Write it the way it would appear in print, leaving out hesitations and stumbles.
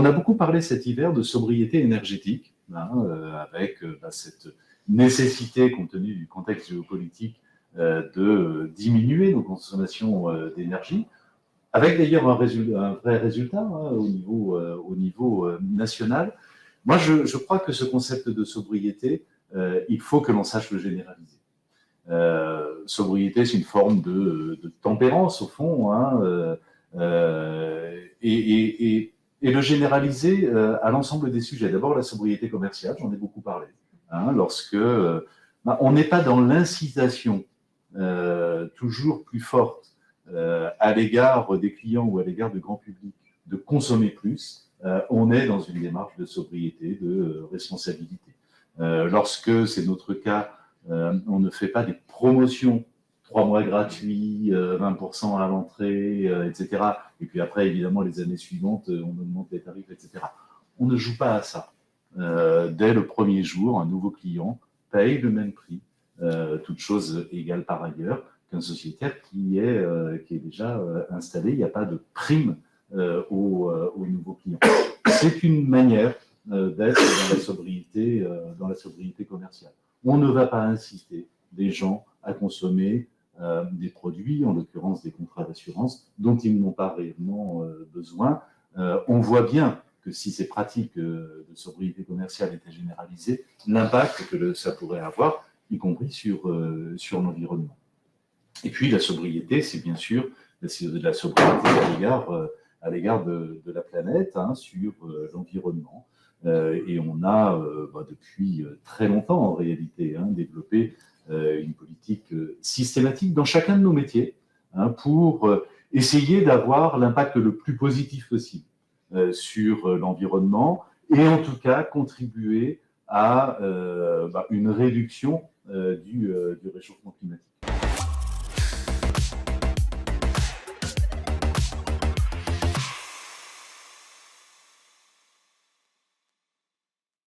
On a beaucoup parlé cet hiver de sobriété énergétique, avec cette nécessité, compte tenu du contexte géopolitique, de diminuer nos consommations d'énergie, avec d'ailleurs un vrai résultat au niveau national. Moi, je crois que ce concept de sobriété, il faut que l'on sache le généraliser. Sobriété, c'est une forme de tempérance, au fond, et le généraliser à l'ensemble des sujets. D'abord, la sobriété commerciale, j'en ai beaucoup parlé. Lorsque on n'est pas dans l'incitation toujours plus forte à l'égard des clients ou à l'égard du grand public de consommer plus, on est dans une démarche de sobriété, de responsabilité. Lorsque c'est notre cas, on ne fait pas des promotions, 3 mois gratuits, 20% à l'entrée, etc. Et puis après, évidemment, les années suivantes, on augmente les tarifs, etc. On ne joue pas à ça. Dès le premier jour, un nouveau client paye le même prix, toute chose égale par ailleurs, qu'un sociétaire qui est déjà installé. Il n'y a pas de prime aux nouveaux clients. C'est une manière d'être dans la sobriété commerciale. On ne va pas inciter les gens à consommer des produits, en l'occurrence des contrats d'assurance, dont ils n'ont pas réellement besoin. On voit bien que si ces pratiques de sobriété commerciale étaient généralisées, l'impact que ça pourrait avoir, y compris sur l'environnement. Et puis la sobriété, c'est bien sûr la sobriété à l'égard de la planète, sur l'environnement. Et on a, depuis très longtemps en réalité, développé une politique systématique dans chacun de nos métiers pour essayer d'avoir l'impact le plus positif possible sur l'environnement et en tout cas contribuer à une réduction du réchauffement climatique.